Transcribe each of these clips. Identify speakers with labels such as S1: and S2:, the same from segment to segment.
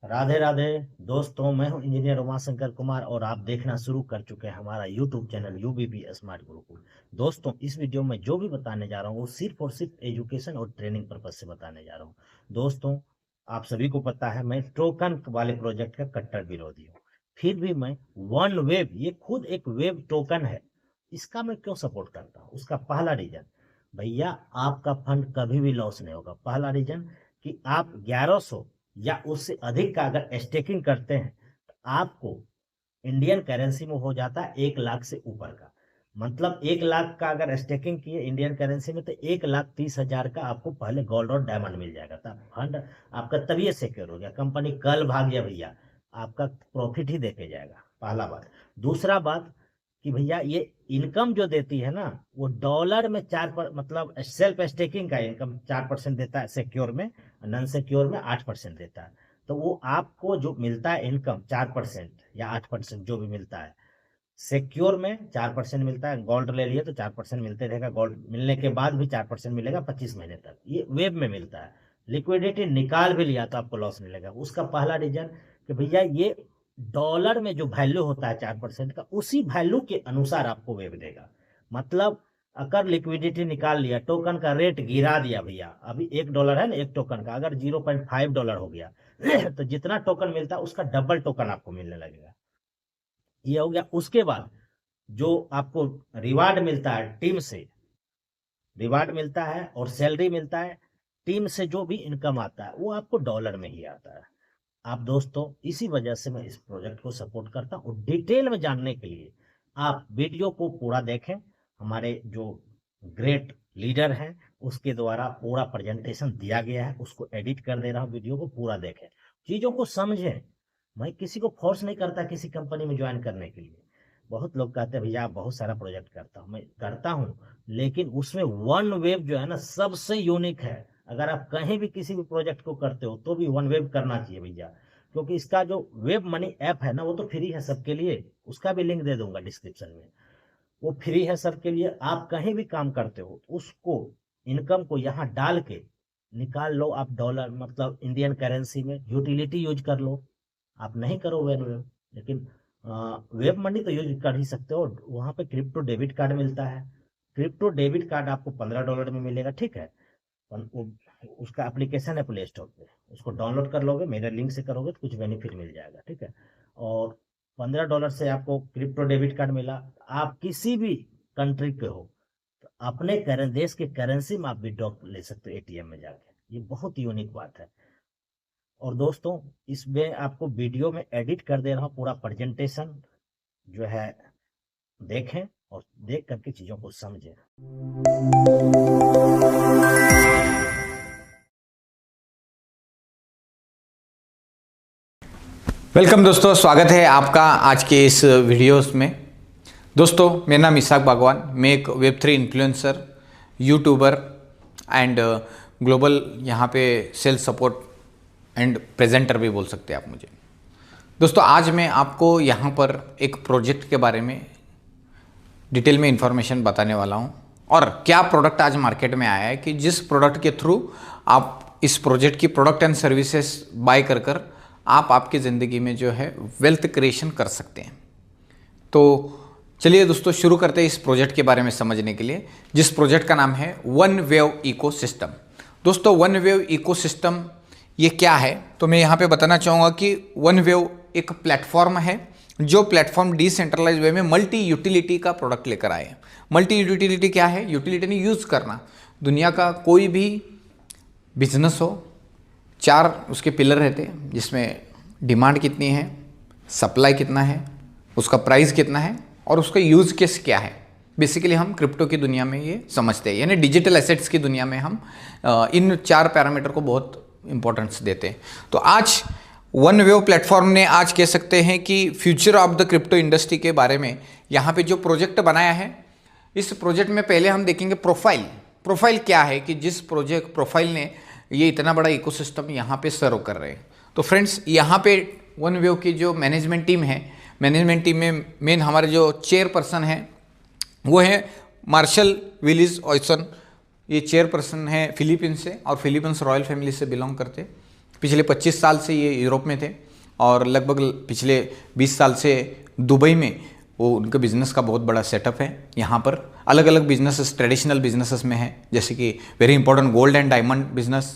S1: राधे राधे। दोस्तों, मैं हूं इंजीनियर उमाशंकर कुमार और आप देखना शुरू कर चुके हैं हमारा यूट्यूब चैनल यूबीपी स्मार्ट गुरुकुल। दोस्तों, इस वीडियो में जो भी बताने जा रहा हूं वो सिर्फ और सिर्फ एजुकेशन और ट्रेनिंग पर्पज से बताने जा रहा हूं। दोस्तों, आप सभी को पता है मैं टोकन वाले प्रोजेक्ट का कट्टर विरोधी हूँ। फिर भी मैं वन वेब, ये खुद एक वेब टोकन है, इसका मैं क्यों सपोर्ट करता हूँ? उसका पहला रीजन, भैया आपका फंड कभी भी लॉस नहीं होगा। पहला रीजन कि आप 1100 या उससे अधिक का अगर स्टेकिंग करते हैं तो आपको इंडियन करेंसी में हो जाता है 1 लाख से ऊपर का। मतलब 1 लाख का अगर स्टेकिंग किए इंडियन करेंसी में तो 1,30,000 का आपको पहले गोल्ड और डायमंड मिल जाएगा। तब फंड आपका तभी सिक्योर हो गया। कंपनी कल भाग गया भैया, आपका प्रॉफिट ही देके जाएगा। पहला बात। दूसरा बात कि भैया ये इनकम जो देती है ना, वो डॉलर में मतलब सेल्फ स्टेकिंग का इनकम 4% देता है सिक्योर में, नॉन सिक्योर में 8% देता है। तो वो आपको जो मिलता है इनकम 4% या 8% जो भी मिलता है, सिक्योर में 4% मिलता है। गोल्ड ले लिए तो 4% मिलते रहेगा, गोल्ड मिलने के बाद भी 4% मिलेगा 25 महीने तक। ये वेब में मिलता है। लिक्विडिटी निकाल भी लिया तो आपको लॉस नहीं लगेगा। उसका पहला रीजन कि भैया ये डॉलर में जो वैल्यू होता है 4% का, उसी वैल्यू के अनुसार आपको वेब देगा। मतलब अगर लिक्विडिटी निकाल लिया, टोकन का रेट गिरा दिया भैया, अभी $1 है ना एक टोकन का, अगर $0.5 हो गया तो जितना टोकन मिलता है उसका डबल टोकन आपको मिलने लगेगा। ये हो गया। उसके बाद जो आपको रिवार्ड मिलता है टीम से, रिवार्ड मिलता है और सैलरी मिलता है, टीम से जो भी इनकम आता है वो आपको डॉलर में ही आता है। आप दोस्तों, इसी वजह से मैं इस प्रोजेक्ट को सपोर्ट करता हूँ। डिटेल में जानने के लिए आप वीडियो को पूरा देखें। हमारे जो ग्रेट लीडर हैं उसके द्वारा पूरा प्रेजेंटेशन दिया गया है, उसको एडिट कर दे रहा हूँ। वीडियो को पूरा देखें, चीज़ों को समझें। मैं किसी को फोर्स नहीं करता किसी कंपनी में ज्वाइन करने के लिए। बहुत लोग कहते हैं भैया आप बहुत सारा प्रोजेक्ट करता हूँ, मैं करता हूँ, लेकिन उसमें वन वेब जो है ना सबसे यूनिक है। अगर आप कहीं भी किसी भी प्रोजेक्ट को करते हो तो भी वन वेब करना चाहिए भैया। क्योंकि इसका जो वेब मनी ऐप है ना वो तो फ्री है सबके लिए, उसका भी लिंक दे दूंगा डिस्क्रिप्शन में। वो फ्री है सबके लिए। आप कहीं भी काम करते हो उसको, इनकम को यहाँ डाल के निकाल लो आप डॉलर, मतलब इंडियन करेंसी में यूटिलिटी यूज कर लो। आप नहीं करो वेब वेब, लेकिन वेब मनी तो यूज कर ही सकते हो। वहाँ पे क्रिप्टो डेबिट कार्ड मिलता है। क्रिप्टो डेबिट कार्ड आपको $15 में मिलेगा, ठीक है। वो उसका एप्लीकेशन है प्ले स्टोर पे, उसको डाउनलोड कर लोगे, मेरे लिंक से करोगे तो कुछ बेनिफिट मिल जाएगा, ठीक है। और $15 से आपको क्रिप्टो डेबिट कार्ड मिला। आप किसी भी कंट्री के हो तो अपने करें देश के करेंसी में आप विड्रॉ ले सकते हो एटीएम में जाके। ये बहुत यूनिक बात है। और दोस्तों, इसमें आपको वीडियो में एडिट कर दे रहा हूँ पूरा प्रेजेंटेशन जो है, देखें और देख करके चीजों को समझें।
S2: वेलकम दोस्तों, स्वागत है आपका आज के इस वीडियोस में। दोस्तों, मेरा नाम इसाक बागवान, मैं एक Web3 influencer, YouTuber and global यहाँ पे सेल्स सपोर्ट एंड प्रेजेंटर भी बोल सकते हैं आप मुझे। दोस्तों, आज मैं आपको यहाँ पर एक प्रोजेक्ट के बारे में डिटेल में इंफॉर्मेशन बताने वाला हूँ और क्या प्रोडक्ट आज मार्केट में आया है कि जिस प्रोडक्ट के थ्रू आप इस प्रोजेक्ट की प्रोडक्ट एंड सर्विसेज बाय कर आप आपकी ज़िंदगी में जो है वेल्थ क्रिएशन कर सकते हैं। तो चलिए दोस्तों, शुरू करते हैं इस प्रोजेक्ट के बारे में समझने के लिए, जिस प्रोजेक्ट का नाम है वन वेव इकोसिस्टम। दोस्तों, वन वेव इकोसिस्टम ये क्या है, तो मैं यहाँ पे बताना चाहूँगा कि वन वेव एक प्लेटफॉर्म है जो प्लेटफॉर्म डिसेंट्रलाइज वे में मल्टी यूटिलिटी का प्रोडक्ट लेकर आए हैं। मल्टी यूटिलिटी क्या है? यूटिलिटी नहीं यूज़ करना। दुनिया का कोई भी बिजनेस हो, 4 उसके पिलर रहते हैं, जिसमें डिमांड कितनी है, सप्लाई कितना है, उसका प्राइस कितना है और उसका यूज़ केस क्या है। बेसिकली हम क्रिप्टो की दुनिया में ये समझते हैं, यानी डिजिटल एसेट्स की दुनिया में हम इन 4 पैरामीटर को बहुत इंपॉर्टेंस देते हैं। तो आज वन वेव प्लेटफॉर्म ने, आज कह सकते हैं कि future of the crypto industry के बारे में यहाँ पे जो प्रोजेक्ट बनाया है, इस प्रोजेक्ट में पहले हम देखेंगे प्रोफाइल क्या है कि जिस प्रोजेक्ट प्रोफाइल ने ये इतना बड़ा इकोसिस्टम यहाँ पे सर्व कर रहे हैं। तो फ्रेंड्स, यहाँ पे वन वेव की जो मैनेजमेंट टीम है, मैनेजमेंट टीम में मेन हमारे जो चेयरपर्सन हैं वो है मार्शल विलीज ऑयसन। ये चेयरपर्सन है फिलीपींस से और फिलीपींस रॉयल फैमिली से बिलोंग करते। पिछले 25 साल से ये यूरोप में थे और लगभग पिछले 20 साल से दुबई में वो उनका बिजनेस का बहुत बड़ा सेटअप है। यहाँ पर अलग अलग बिजनेसेस ट्रेडिशनल बिजनेसेस में है, जैसे कि very important gold and diamond business,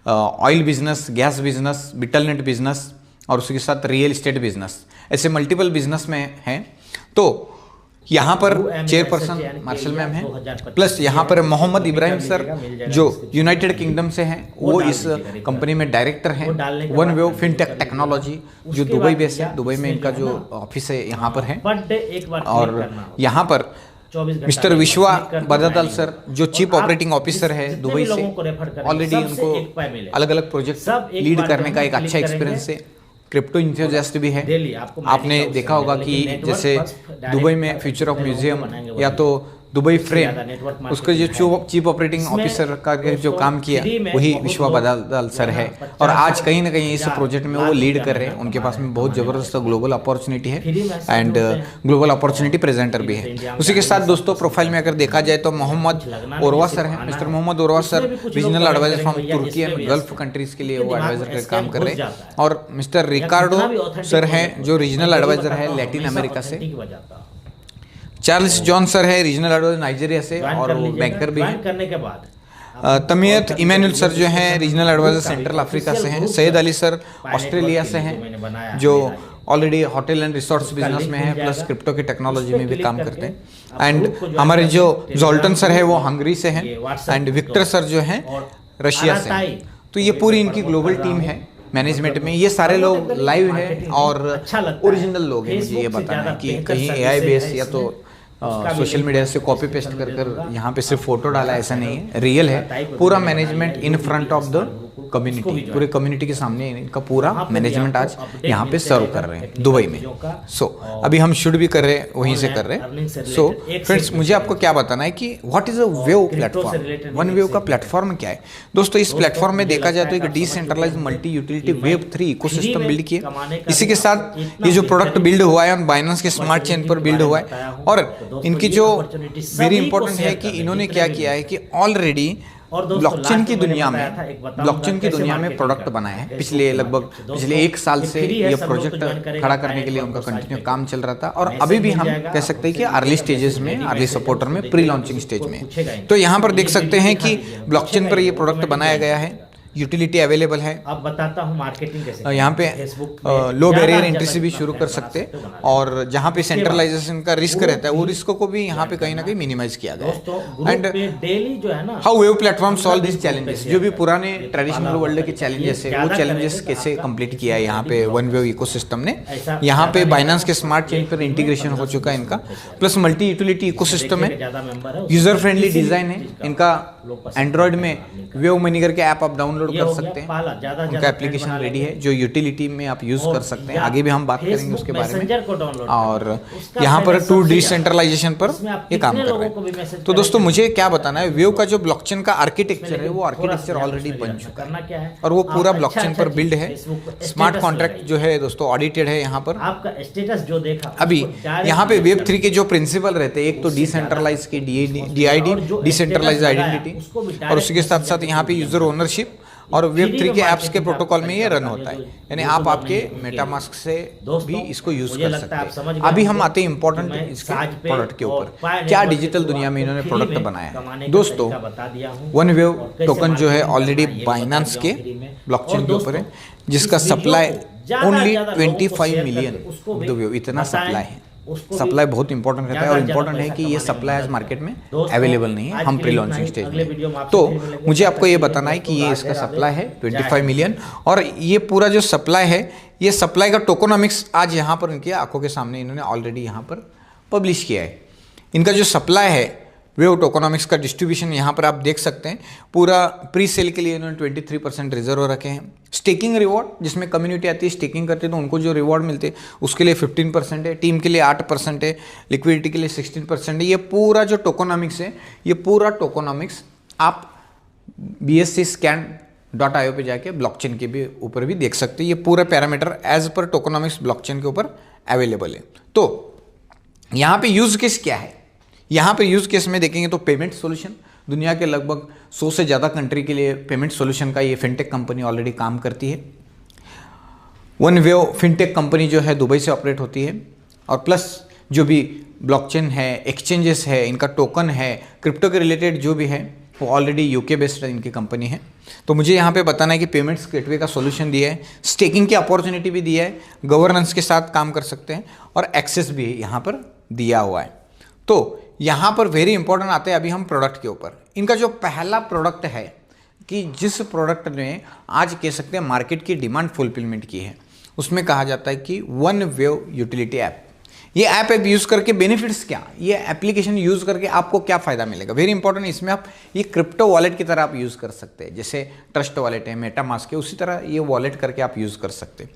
S2: oil business, gas business, बिटलनेट बिजनेस और उसके साथ रियल एस्टेट बिजनेस, ऐसे मल्टीपल बिजनेस में हैं। तो यहाँ पर चेयरपर्सन मार्शल मैम है, प्लस यहाँ पर मोहम्मद इब्राहिम सर जो यूनाइटेड किंगडम से हैं, वो इस कंपनी में डायरेक्टर हैं। वन वेव फिनटेक टेक्नोलॉजी जो दुबई बेस है, दुबई में इनका जो ऑफिस है यहाँ पर है। और यहाँ पर मिस्टर विश्वा बदादल सर जो चीफ ऑपरेटिंग ऑफिसर है दुबई से, ऑलरेडी उनको अलग अलग प्रोजेक्ट लीड करने का एक अच्छा एक्सपीरियंस है। क्रिप्टो इंथुजियास्ट भी है। आपने देखा होगा कि जैसे दुबई में फ्यूचर ऑफ म्यूजियम या तो दुबई फ्रेम, उसका जो चीफ ऑपरेटिंग ऑफिसर का जो काम किया वही विश्वा बदादल सर है। और आज कहीं ना कहीं इस प्रोजेक्ट में वो लीड कर रहे हैं। उनके पास में बहुत ज़बरदस्त ग्लोबल अपॉर्चुनिटी है एंड ग्लोबल अपॉर्चुनिटी प्रेजेंटर भी है। उसी के साथ दोस्तों प्रोफाइल में अगर देखा जाए तो मोहम्मद ओरवा सर हैं। Mister Mohammad Orwa sir regional advisor from तुर्की एंड गल्फ कंट्रीज के लिए वो एडवाइजर का काम कर रहे हैं। और मिस्टर रिकार्डो सर हैं जो रीजनल एडवाइजर है लैटिन अमेरिका से। चार्ल्स जॉन सर है रीजनल एडवाइजर नाइजीरिया से और वो बैंकर भी हैं। तमीयत इमानुअल सर जो हैं रीजनल एडवाइजर सेंट्रल अफ्रीका से हैं। सैयद अली सर ऑस्ट्रेलिया से हैं जो already hotel and resorts business में है, प्लस क्रिप्टो की टेक्नोलॉजी में भी काम करते हैं। एंड हमारे जो जोल्टन सर है वो हंगरी से हैं एंड विक्टर सर जो हैं रशिया से हैं। तो ये पूरी इनकी ग्लोबल टीम है मैनेजमेंट में। ये सारे लोग लाइव है और ओरिजिनल लोग हैं। मुझे ये बताना है कि कहीं एआई बेस या तो सोशल मीडिया से कॉपी पेस्ट कर कर यहाँ पे सिर्फ फोटो डाला, ऐसा नहीं है, रियल है। पूरा management in front of the community, पूरे कम्युनिटी के सामने इनका पूरा मैनेजमेंट आज यहाँ पे सर्व कर रहे हैं दुबई में। सो अभी हम शूट भी कर रहे हैं, वहीं से कर रहे हैं। सो फ्रेंड्स मुझे आपको क्या बताना है कि what is a wave platform, one wave का प्लेटफॉर्म क्या है। दोस्तों इस प्लेटफॉर्म में देखा जाए तो एक decentralise multi utility web 3 ecosystem build किया। इसी के साथ ये जो प्रोडक्ट बिल्ड हुआ है ऑन बाइनेंस के स्मार्ट चेन पर बिल्ड हुआ है। और इनकी जो वेरी इंपॉर्टेंट है कि इन्होंने क्या किया है कि ऑलरेडी ब्लॉकचेन की दुनिया में प्रोडक्ट बनाया है। पिछले 1 साल से ये प्रोजेक्ट खड़ा करने के लिए उनका कंटिन्यू काम चल रहा था और अभी भी हम कह सकते हैं कि अर्ली स्टेजेस में, अर्ली सपोर्टर में, प्री लॉन्चिंग स्टेज में। तो यहाँ पर देख सकते हैं कि ब्लॉकचेन पर ये प्रोडक्ट बनाया गया है, यूटिलिटी अवेलेबल है।
S1: अब बताता हूँ मार्केटिंग कैसे
S2: यहाँ पे लो बैरियर एंट्री से भी शुरू कर सकते हैं और जहाँ पे सेंट्रलाइजेशन का रिस्क रहता है वो रिस्क को भी यहाँ पे कहीं ना कहीं मिनिमाइज किया गया है। एंड
S1: डेली जो है ना
S2: how wave platform solve this challenges, जो भी पुराने ट्रेडिशनल वर्ल्ड के चैलेंजेस है वो चैलेंजेस कैसे कंप्लीट किया है यहाँ पे वन वेव इकोसिस्टम ने। यहाँ पे बाइनेंस के स्मार्ट चेन पर इंटीग्रेशन हो चुका है इनका, प्लस मल्टी यूटिलिटी इकोसिस्टम है, यूजर फ्रेंडली डिजाइन है इनका। एंड्रॉइड में वेव मनी करके ऐप आप डाउनलोड कर सकते हैं, उनका एप्लीकेशन रेडी है जो यूटिलिटी में आप यूज कर सकते हैं। आगे भी हम बात करेंगे उसके बारे में। और यहाँ पर टू डिसेंट्रलाइजेशन पर ये काम कर रहे हैं। तो दोस्तों मुझे क्या बताना है, वेव का जो ब्लॉकचेन का आर्किटेक्चर है वो आर्किटेक्चर ऑलरेडी बन चुका है और वो पूरा ब्लॉकचेन पर बिल्ड है। स्मार्ट कॉन्ट्रैक्ट जो है दोस्तों ऑडिटेड है यहाँ पर।
S1: आपका स्टेटस जो देखा
S2: अभी यहाँ पे वेब 3 के जो प्रिंसिपल रहते हैं, एक तो डिसेंट्रलाइज की DID डिसेंट्रलाइज आइडेंटिटी, और उसी के साथ साथ यहाँ पे यूजर ओनरशिप और वेब 3 के ऐप्स के प्रोटोकॉल में ये रन होता है। यानी आप आपके मेटामास्क से भी इसको यूज कर सकते हैं। अभी हम आते हैं इंपॉर्टेंट इसके प्रोडक्ट के ऊपर, क्या डिजिटल दुनिया में इन्होंने प्रोडक्ट बनाया है। दोस्तों वन वेव टोकन जो है ऑलरेडी बाइनेंस के ब्लॉकचेन के ऊपर है, जिसका सप्लाई ओनली 25 मिलियन, इतना सप्लाई है। सप्लाई बहुत इंपॉर्टेंट रहता है और इंपॉर्टेंट है कि ये सप्लाई आज मार्केट में अवेलेबल नहीं है, हम प्री लॉन्चिंग स्टेज में। तो मुझे आपको ये बताना है कि ये इसका सप्लाई है 25 मिलियन और ये पूरा जो सप्लाई है, ये सप्लाई का टोकोनॉमिक्स आज यहाँ पर इनकी आंखों के सामने इन्होंने ऑलरेडी यहाँ पर पब्लिश किया है। इनका जो सप्लाई है वेव टोकोनॉमिक्स का डिस्ट्रीब्यूशन यहाँ पर आप देख सकते हैं। पूरा प्री सेल के लिए इन्होंने 23% रिजर्व रखे हैं। स्टेकिंग रिवॉर्ड, जिसमें कम्युनिटी आती है स्टेकिंग करती है तो उनको जो रिवॉर्ड मिलते हैं उसके लिए 15% है, टीम के लिए 8% है, लिक्विडिटी के लिए 16% है। ये पूरा जो टोकोनॉमिक्स है, ये पूरा टोकोनॉमिक्स आप BSCScan.io पे जाके ब्लॉकचेन के भी ऊपर भी देख सकते हैं। ये पूरा parameter as per tokenomics blockchain के ऊपर अवेलेबल है। तो यहाँ पे यूज केस क्या है, यहाँ पे यूज केस में देखेंगे तो पेमेंट सॉल्यूशन, दुनिया के लगभग 100 से ज़्यादा कंट्री के लिए पेमेंट सॉल्यूशन का ये फिनटेक कंपनी ऑलरेडी काम करती है। वन वेव फिनटेक कंपनी जो है दुबई से ऑपरेट होती है, और प्लस जो भी ब्लॉकचेन है, एक्सचेंजेस है, इनका टोकन है, क्रिप्टो के रिलेटेड जो भी है वो ऑलरेडी यूके बेस्ड इनकी कंपनी है। तो मुझे यहाँ पे बताना है कि पेमेंट्स गेटवे का सॉल्यूशन दिया है, स्टेकिंग की अपॉर्चुनिटी भी दिया है, गवर्नेंस के साथ काम कर सकते हैं और एक्सेस भी यहाँ पर दिया हुआ है। तो यहाँ पर वेरी इंपॉर्टेंट आते हैं अभी हम प्रोडक्ट के ऊपर। इनका जो पहला प्रोडक्ट है कि जिस प्रोडक्ट ने आज कह सकते हैं मार्केट की डिमांड फुलफिलमेंट की है, उसमें कहा जाता है कि वन वेव यूटिलिटी ऐप। ये ऐप यूज़ करके बेनिफिट्स क्या, ये एप्लीकेशन यूज़ करके आपको क्या फ़ायदा मिलेगा, वेरी इंपॉर्टेंट। इसमें आप ये क्रिप्टो वॉलेट की तरह आप यूज़ कर सकते हैं, जैसे ट्रस्ट वॉलेट है, मेटामास्क है, उसी तरह ये वॉलेट करके आप यूज़ कर सकते हैं।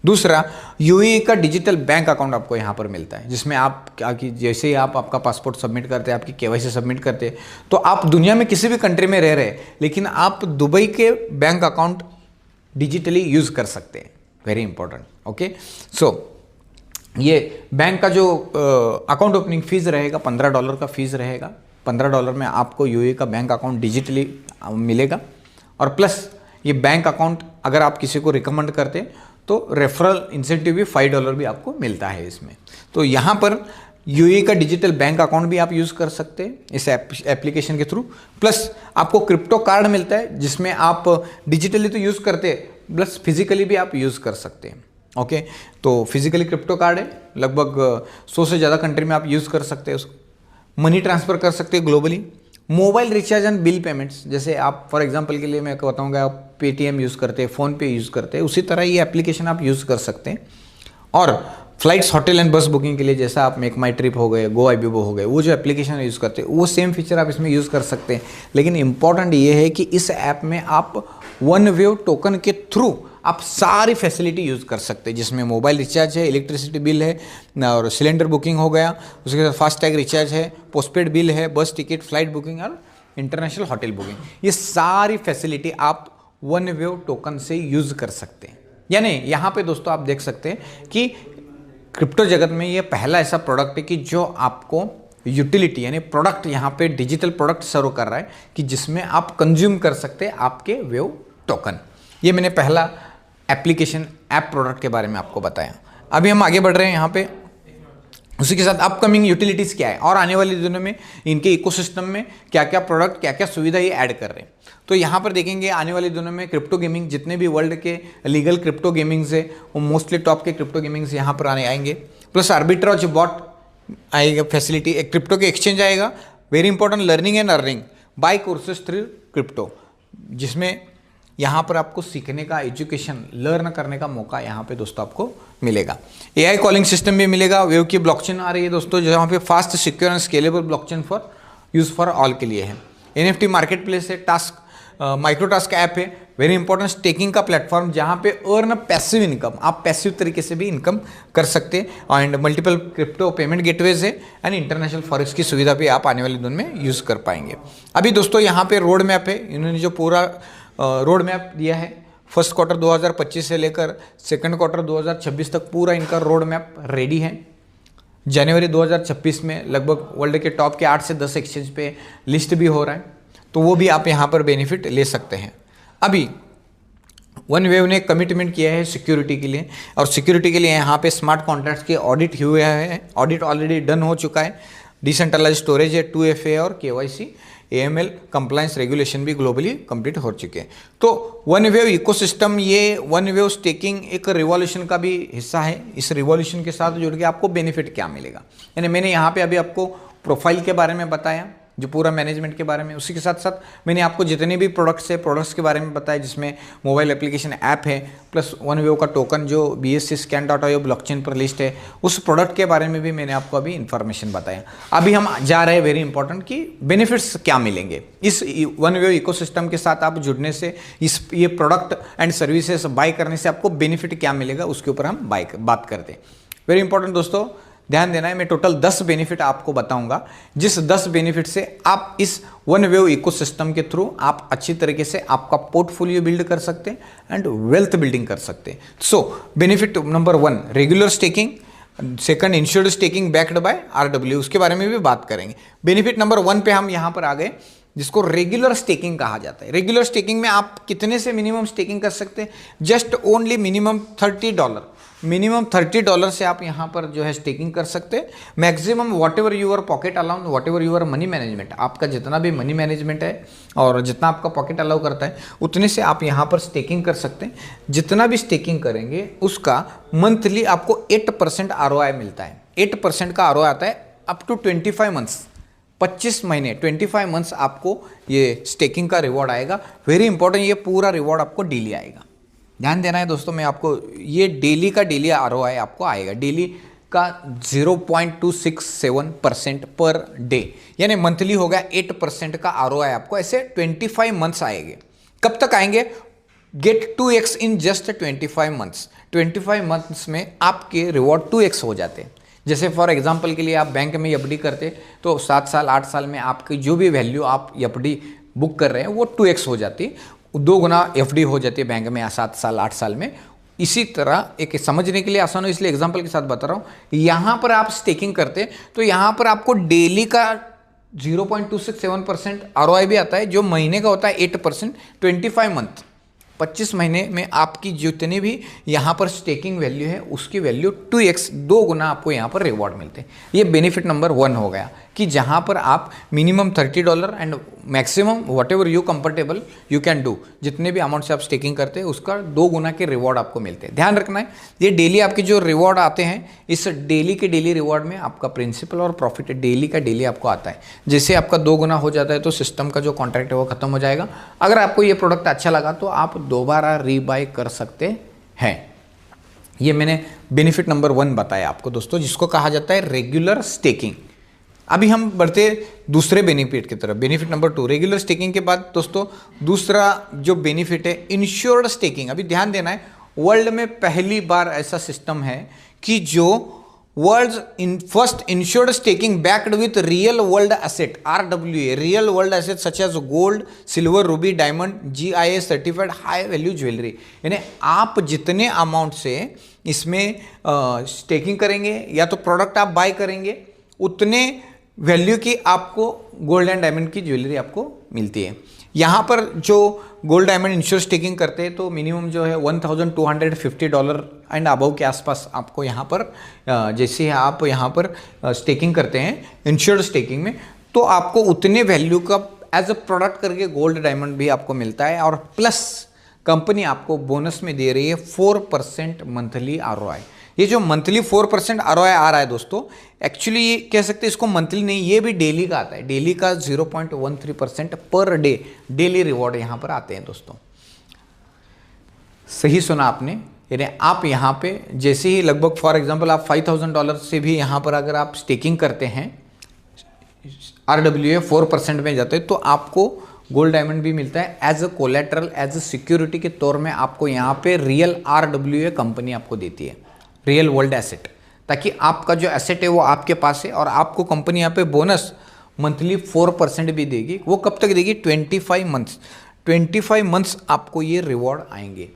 S2: दूसरा, यूएई का डिजिटल बैंक अकाउंट आपको यहाँ पर मिलता है, जिसमें आप जैसे ही आप आपका पासपोर्ट सबमिट करते हैं, आपकी केवाईसी सबमिट करते हैं, तो आप दुनिया में किसी भी कंट्री में रह रहे हैं, लेकिन आप दुबई के बैंक अकाउंट डिजिटली यूज़ कर सकते हैं, वेरी इंपॉर्टेंट। ओके, सो ये बैंक का जो अकाउंट ओपनिंग फ़ीस रहेगा $15 का फ़ीस रहेगा। $15 में आपको यूएई का बैंक अकाउंट डिजिटली मिलेगा, और प्लस ये बैंक अकाउंट अगर आप किसी को रिकमेंड करते तो रेफरल इंसेंटिव भी $5 भी आपको मिलता है इसमें। तो यहाँ पर यूएई का डिजिटल बैंक अकाउंट भी आप यूज़ कर सकते हैं इस एप्लीकेशन के थ्रू। प्लस आपको क्रिप्टो कार्ड मिलता है, जिसमें आप डिजिटली तो यूज़ करते हैं, प्लस फिजिकली भी आप यूज़ कर सकते हैं। ओके, तो फिजिकली क्रिप्टो कार्ड है, लगभग 100 से ज़्यादा कंट्री में आप यूज़ कर सकते हैं उसको। मनी ट्रांसफ़र कर सकते हैं globally. Mobile recharge and bill payments, जैसे आप फॉर एग्जांपल के लिए मैं बताऊंगा, आप पेटीएम यूज़ करते हैं, फ़ोनपे यूज़ करते हैं, उसी तरह ये एप्लीकेशन आप यूज़ कर सकते हैं। और फ्लाइट्स, होटल एंड बस बुकिंग के लिए, जैसा आप मेक माई ट्रिप हो गए, गो आईबीबो हो गए, वो जो एप्लीकेशन यूज़ करते हैं वो सेम फीचर आप इसमें यूज़ कर सकते हैं। लेकिन इंपॉर्टेंट ये है कि इस ऐप में आप वन वेव टोकन के थ्रू आप सारी फैसिलिटी यूज़ कर सकते हैं, जिसमें मोबाइल रिचार्ज है, इलेक्ट्रिसिटी बिल है, और सिलेंडर बुकिंग हो गया, उसके साथ फास्टैग रिचार्ज है, पोस्टपेड बिल है, बस टिकट, फ्लाइट बुकिंग और इंटरनेशनल होटल बुकिंग। ये सारी फैसिलिटी आप वन वेव टोकन से यूज़ कर सकते हैं। यानी यहाँ पे दोस्तों आप देख सकते हैं कि क्रिप्टो जगत में ये पहला ऐसा प्रोडक्ट है कि जो आपको यूटिलिटी यानी प्रोडक्ट यहाँ पे डिजिटल प्रोडक्ट सर्व कर रहा है कि जिसमें आप कंज्यूम कर सकते हैं आपके वेव टोकन। ये मैंने पहला एप्लीकेशन ऐप प्रोडक्ट के बारे में आपको बताया। अभी हम आगे बढ़ रहे हैं यहाँ पे, उसी के साथ अपकमिंग यूटिलिटीज़ क्या है और आने वाले दिनों में इनके इकोसिस्टम में क्या क्या प्रोडक्ट, क्या क्या सुविधा ये ऐड कर रहे हैं। तो यहाँ पर देखेंगे आने वाले दिनों में क्रिप्टो गेमिंग, जितने भी वर्ल्ड के लीगल क्रिप्टो गेमिंग्स है वो मोस्टली टॉप के क्रिप्टो गेमिंग्स यहाँ पर आएंगे। प्लस आर्बिट्राज बॉट आएगा फैसिलिटी, एक क्रिप्टो के एक्सचेंज आएगा, very important, learning and earning bye courses through crypto, जिसमें यहाँ पर आपको सीखने का, एजुकेशन लर्न करने का मौका यहाँ पे दोस्तों आपको मिलेगा। एआई कॉलिंग सिस्टम भी मिलेगा। वेव की ब्लॉकचेन आ रही है दोस्तों, जहाँ पे fast, secure and scalable blockchain for use for all के लिए है। एनएफटी मार्केट प्लेस है, टास्क माइक्रो टास्क ऐप है, वेरी इंपॉर्टेंट, स्टेकिंग का प्लेटफॉर्म जहाँ पे अर्न पैसिव इनकम, आप पैसिव तरीके से भी इनकम कर सकते हैं। And multiple crypto payment gateways है एंड इंटरनेशनल फॉरेक्स की सुविधा भी आप आने वाले दिनों में यूज़ कर पाएंगे। अभी दोस्तों यहाँ पे रोड मैप है, इन्होंने जो पूरा रोड मैप दिया है, फर्स्ट क्वार्टर 2025 से लेकर सेकंड क्वार्टर 2026 तक पूरा इनका रोड मैप रेडी है। जनवरी 2026 में लगभग वर्ल्ड के टॉप के 8 से 10 एक्सचेंज पे लिस्ट भी हो रहा है, तो वो भी आप यहाँ पर बेनिफिट ले सकते हैं। अभी वन वेव ने कमिटमेंट किया है सिक्योरिटी के लिए, और सिक्योरिटी के लिए यहाँ पे स्मार्ट कॉन्ट्रैक्ट्स के ऑडिट हुए हैं, ऑडिट ऑलरेडी डन हो चुका है, डिसेंट्रलाइज स्टोरेज है, 2FA और KYC AML कंप्लायंस रेगुलेशन भी ग्लोबली कंप्लीट हो चुके हैं। तो वन वेव इकोसिस्टम, ये वन वेव स्टेकिंग एक रिवॉल्यूशन का भी हिस्सा है। इस रिवॉल्यूशन के साथ जुड़ के आपको बेनिफिट क्या मिलेगा, यानी मैंने यहाँ पे अभी आपको प्रोफाइल के बारे में बताया, जो पूरा मैनेजमेंट के बारे में, उसी के साथ साथ मैंने आपको जितने भी प्रोडक्ट्स है प्रोडक्ट्स के बारे में बताया, जिसमें मोबाइल एप्लीकेशन ऐप है, प्लस वन वेव का टोकन जो BSC-scan.io ब्लॉकचेन पर लिस्ट है, उस प्रोडक्ट के बारे में भी मैंने आपको अभी इन्फॉर्मेशन बताया। अभी हम जा रहे हैं वेरी इंपॉर्टेंट कि बेनिफिट्स क्या मिलेंगे इस वन वेव इकोसिस्टम के साथ आप जुड़ने से, ये प्रोडक्ट एंड सर्विसेज बाय करने से आपको बेनिफिट क्या मिलेगा, उसके ऊपर हम बात करते हैं। वेरी इंपॉर्टेंट दोस्तों, ध्यान देना है, मैं टोटल 10 बेनिफिट आपको बताऊंगा, जिस 10 बेनिफिट से आप इस वन वेव इकोसिस्टम के थ्रू आप अच्छी तरीके से आपका पोर्टफोलियो बिल्ड कर सकते हैं एंड वेल्थ बिल्डिंग कर सकते हैं। सो benefit number 1 regular staking, second insured staking backed by RW, उसके बारे में भी बात करेंगे। बेनिफिट नंबर 1 पे हम यहाँ पर आ गए जिसको रेगुलर स्टेकिंग कहा जाता है। रेगुलर स्टेकिंग में आप कितने से मिनिमम स्टेकिंग कर सकते हैं? जस्ट ओनली मिनिमम $30, मिनिमम $30 से आप यहाँ पर जो है स्टेकिंग कर सकते हैं। Maximum whatever your pocket allow, whatever your money management, आपका जितना भी मनी मैनेजमेंट है और जितना आपका पॉकेट अलाउ करता है उतने से आप यहाँ पर स्टेकिंग कर सकते हैं। जितना भी स्टेकिंग करेंगे उसका मंथली आपको 8% ROI मिलता है। 8% का ROI आता है अप टू 25 मंथ्स, 25 महीने, 25 मंथ्स आपको ये स्टेकिंग का रिवॉर्ड आएगा। वेरी इंपॉर्टेंट, ये पूरा रिवॉर्ड आपको डेली आएगा। ध्यान देना है दोस्तों, मैं आपको ये डेली का डेली ROI आपको आएगा, डेली का 0.267% पर डे, यानी मंथली हो गया 8% का ROI आपको ऐसे 25 मंथ्स आएंगे। कब तक आएंगे? Get 2x in just 25 months. 25 months में आपके रिवॉर्ड 2x हो जाते हैं। जैसे फॉर एग्जांपल के लिए आप बैंक में एफडी करते तो 7 साल 8 साल में आपकी जो भी वैल्यू आप एफडी बुक कर रहे हैं वो 2x हो जाती है, 2 गुना एफडी हो जाती है बैंक में 7 साल 8 साल में। इसी तरह एक समझने के लिए आसान हो इसलिए एग्जांपल के साथ बता रहा हूँ। यहाँ पर आप स्टेकिंग करते तो यहाँ पर आपको डेली का 0.267% ROI भी आता है, जो महीने का होता है 8%। 25 मंथ, 25 महीने में आपकी जितनी भी यहाँ पर स्टेकिंग वैल्यू है उसकी वैल्यू 2x, 2 गुना आपको यहाँ पर रिवॉर्ड मिलते हैं। ये बेनिफिट नंबर 1 हो गया कि जहाँ पर आप minimum $30 and maximum what ever you comfortable you can do, जितने भी अमाउंट से आप स्टेकिंग करते हैं उसका 2 गुना के रिवॉर्ड आपको मिलते हैं। ध्यान रखना है, ये डेली आपके जो रिवॉर्ड आते हैं, इस डेली के डेली रिवॉर्ड में आपका प्रिंसिपल और प्रॉफिट डेली का डेली आपको आता है। जैसे आपका 2 गुना हो जाता है तो सिस्टम का जो कॉन्ट्रैक्ट है वो खत्म हो जाएगा। अगर आपको ये प्रोडक्ट अच्छा लगा तो आप दोबारा रीबाय कर सकते हैं। ये मैंने बेनिफिट नंबर 1 बताया आपको दोस्तों, जिसको कहा जाता है रेगुलर स्टेकिंग। अभी हम बढ़ते दूसरे बेनिफिट की तरफ। बेनिफिट नंबर 2, रेगुलर स्टेकिंग के बाद दोस्तों दूसरा जो बेनिफिट है इंश्योर्ड स्टेकिंग। अभी ध्यान देना है, वर्ल्ड में पहली बार ऐसा सिस्टम है कि जो world in first insured staking backed with real world asset, RWA, real world asset such as gold, silver, ruby, diamond, GIA certified high value jewellery. यानी आप जितने अमाउंट से इसमें स्टेकिंग करेंगे या तो प्रोडक्ट आप बाय करेंगे उतने वैल्यू की आपको गोल्ड एंड डायमंड की ज्वेलरी आपको मिलती है। यहाँ पर जो गोल्ड डायमंड इंश्योर स्टेकिंग करते हैं तो मिनिमम जो है $1250 एंड अबव के आसपास आपको यहाँ पर जैसे आप यहाँ पर स्टेकिंग करते हैं इंश्योर्ड स्टेकिंग में, तो आपको उतने वैल्यू का एज अ प्रोडक्ट करके गोल्ड डायमंड भी आपको मिलता है। और प्लस कंपनी आपको बोनस में दे रही है 4% मंथली ROI। ये जो मंथली 4% ROI आ रहा है दोस्तों, एक्चुअली ये कह सकते हैं इसको मंथली नहीं, ये भी डेली का आता है। डेली का 0.13% पर डे डेली रिवॉर्ड यहाँ पर आते हैं दोस्तों। सही सुना आपने, यानी आप यहाँ पे जैसे ही लगभग फॉर एग्जांपल आप $5000 से भी यहाँ पर अगर आप स्टेकिंग करते हैं, RWA 4% में जाते हैं तो आपको गोल्ड डायमंड भी मिलता है as a collateral, as a security के तौर में आपको यहाँ पे रियल RWA कंपनी आपको देती है, रियल वर्ल्ड एसेट, ताकि आपका जो एसेट है वो आपके पास है और आपको कंपनी यहाँ पे बोनस मंथली 4% भी देगी। वो कब तक देगी? 25 मंथ्स। 25 मंथ्स आपको ये रिवॉर्ड आएंगे,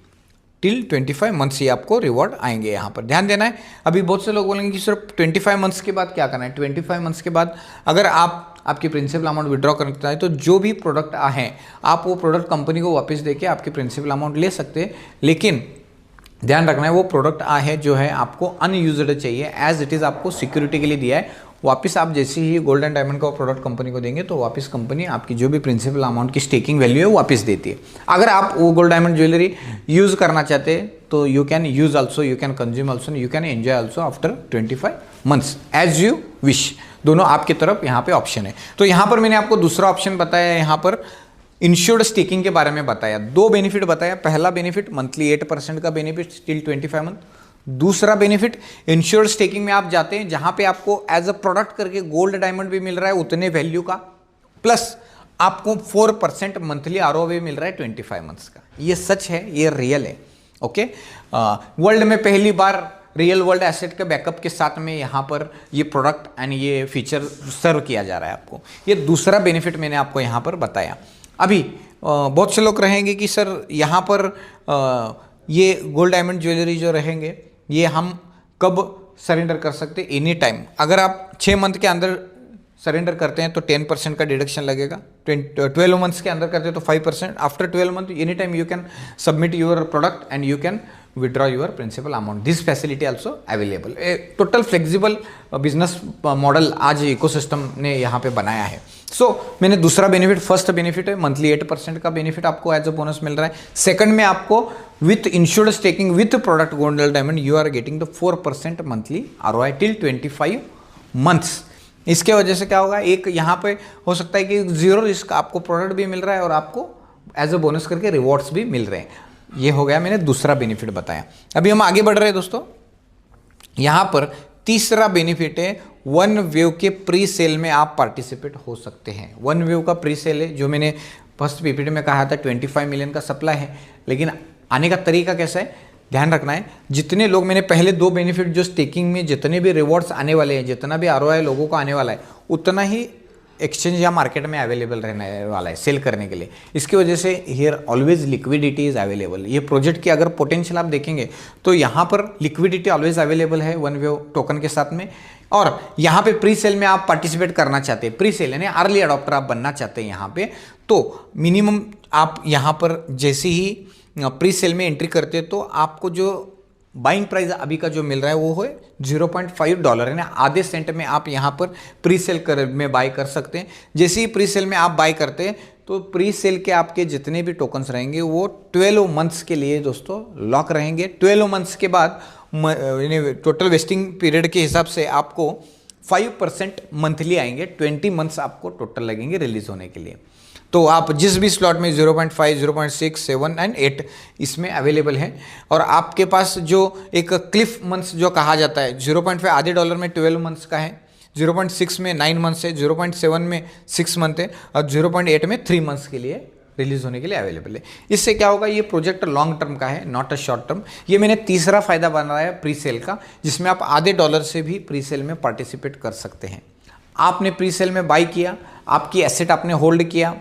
S2: टिल 25 मंथ्स ये आपको रिवॉर्ड आएंगे। यहाँ पर ध्यान देना है। अभी बहुत से लोग बोलेंगे कि सिर्फ 25 मंथ्स के बाद क्या करना है। 25 मंथ्स के बाद अगर आपकी प्रिंसिपल अमाउंट विड्रॉ करना है तो जो भी प्रोडक्ट हैं आप वो प्रोडक्ट कंपनी को वापस देके आपकी प्रिंसिपल अमाउंट ले सकते हैं, लेकिन ध्यान रखना है वो प्रोडक्ट है जो है आपको अनयूज्ड चाहिए, एज इट इज़ आपको सिक्योरिटी के लिए दिया है। वापस आप जैसे ही गोल्ड एंड डायमंड का प्रोडक्ट कंपनी को देंगे तो वापस कंपनी आपकी जो भी प्रिंसिपल अमाउंट की स्टेकिंग वैल्यू है वो वापस देती है। अगर आप वो गोल्ड डायमंड ज्वेलरी यूज़ करना चाहते हैं तो you can use also, you can consume also, you can enjoy also after 25 months as you wish. दोनों आपकी तरफ यहाँ पे ऑप्शन है। तो यहाँ पर मैंने आपको दूसरा ऑप्शन बताया, यहाँ पर इंश्योर्ड स्टेकिंग के बारे में बताया। 2 बेनिफिट बताया। पहला बेनिफिट मंथली 8% का बेनिफिट टिल 25 मंथ। दूसरा बेनिफिट इंश्योर्ड स्टेकिंग में आप जाते हैं जहां पे आपको एज अ प्रोडक्ट करके गोल्ड डायमंड भी मिल रहा है उतने वैल्यू का, प्लस आपको 4% मंथली ROI भी मिल रहा है 25 मंथ्स का। ये सच है, ये रियल है। ओके, वर्ल्ड में पहली बार रियल वर्ल्ड एसेट के बैकअप के साथ में यहाँ पर ये प्रोडक्ट एंड ये फीचर सर्व किया जा रहा है आपको। ये दूसरा बेनिफिट मैंने आपको यहाँ पर बताया। अभी बहुत से लोग रहेंगे कि सर यहाँ पर ये गोल्ड डायमंड ज्वेलरी जो रहेंगे ये हम कब सरेंडर कर सकते? Any time. अगर आप 6 मंथ के अंदर सरेंडर करते हैं तो 10% का डिडक्शन लगेगा, 12 मंथ्स के अंदर करते हैं तो 5%, after 12 month any time you can submit your product and you can withdraw your principal amount, this facility also available. Total flexible business model आज इकोसिस्टम ने यहाँ पे बनाया है। मैंने दूसरा बेनिफिट, फर्स्ट बेनिफिट है मंथली 8% का बेनिफिट आपको एज अ बोनस मिल रहा है। सेकंड में आपको with insured staking with product gold diamond you are getting the 4% monthly ROI till 25 months. इसके वजह से क्या होगा, एक यहाँ पे हो सकता है कि 0 रिस्क आपको प्रोडक्ट भी मिल रहा है और आपको एज अ बोनस करके रिवॉर्ड्स भी मिल रहे हैं। ये हो गया, मैंने दूसरा बेनिफिट बताया। अभी हम आगे बढ़ रहे हैं दोस्तों। यहाँ पर तीसरा बेनिफिट है वन वेव के प्री सेल में आप पार्टिसिपेट हो सकते हैं। वन वेव का प्री सेल है, जो मैंने फर्स्ट PPT में कहा था 25 मिलियन का सप्लाई है, लेकिन आने का तरीका कैसा है ध्यान रखना है। जितने लोग, मैंने पहले 2 बेनिफिट जो स्टेकिंग में जितने भी रिवॉर्ड्स आने वाले हैं, जितना भी ROI लोगों को आने वाला है, उतना ही एक्सचेंज या मार्केट में अवेलेबल रहने वाला है सेल करने के लिए। इसकी वजह से here always liquidity is available. ये प्रोजेक्ट की अगर पोटेंशियल आप देखेंगे तो यहाँ पर लिक्विडिटी ऑलवेज अवेलेबल है वन वेव टोकन के साथ में। और यहाँ पे प्री सेल में आप पार्टिसिपेट करना चाहते हैं, प्री सेल यानी अर्ली अडॉप्टर आप बनना चाहते हैं यहाँ पे, तो मिनिमम आप यहाँ पर जैसे ही प्री सेल में एंट्री करते हैं तो आपको जो बाइंग प्राइस अभी का जो मिल रहा है वो है $0.5 है ना, आधे सेंट में आप यहाँ पर प्री सेल में बाय कर सकते हैं। जैसे ही प्री सेल में आप बाय करते हैं तो प्री सेल के आपके जितने भी टोकन्स रहेंगे वो 12 मंथ्स के लिए दोस्तों लॉक रहेंगे। 12 मंथ्स के बाद टोटल वेस्टिंग पीरियड के हिसाब से आपको 5% मंथली आएंगे, 20 मंथ्स आपको टोटल लगेंगे रिलीज होने के लिए। तो आप जिस भी स्लॉट में 0.5, 0.6, 7 एंड 8 इसमें अवेलेबल है। और आपके पास जो एक क्लिफ मंथ्स जो कहा जाता है, 0.5 आधे डॉलर में 12 मंथ्स का है, 0.6 में 9 मंथ्स है, 0.7 में 6 मंथ है और 0.8 में 3 मंथ्स के लिए रिलीज होने के लिए अवेलेबल है। इससे क्या होगा, ये प्रोजेक्ट लॉन्ग टर्म का है, नॉट अ शॉर्ट टर्म। ये मैंने तीसरा फायदा बनाया है प्री सेल का, जिसमें आप आधे डॉलर से भी प्री सेल में पार्टिसिपेट कर सकते हैं। आपने प्री सेल में बाई किया, आपकी एसेट आपने होल्ड किया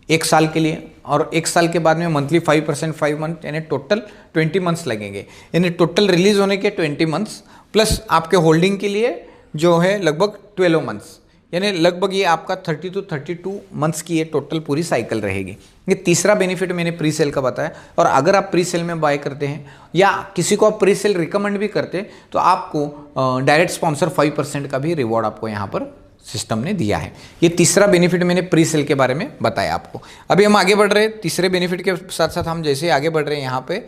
S2: 1 साल के लिए, और 1 साल के बाद में मंथली 5% 5 मंथ यानी टोटल 20 मंथ्स लगेंगे। यानी टोटल रिलीज होने के 20 मंथ्स प्लस आपके होल्डिंग के लिए जो है लगभग 12 मंथ्स, यानी लगभग ये आपका 30 to 32 मंथ्स की ये टोटल पूरी साइकिल रहेगी। ये तीसरा बेनिफिट मैंने प्री सेल का बताया। और अगर आप प्री सेल में बाय करते हैं या किसी को आप प्री सेल रिकमेंड भी करते हैं तो आपको डायरेक्ट स्पॉन्सर 5% का भी रिवॉर्ड आपको यहाँ पर सिस्टम ने दिया है। ये तीसरा बेनिफिट मैंने प्री सेल के बारे में बताया आपको। अभी हम आगे बढ़ रहे हैं, तीसरे बेनिफिट के साथ साथ हम जैसे आगे बढ़ रहे हैं, यहाँ पे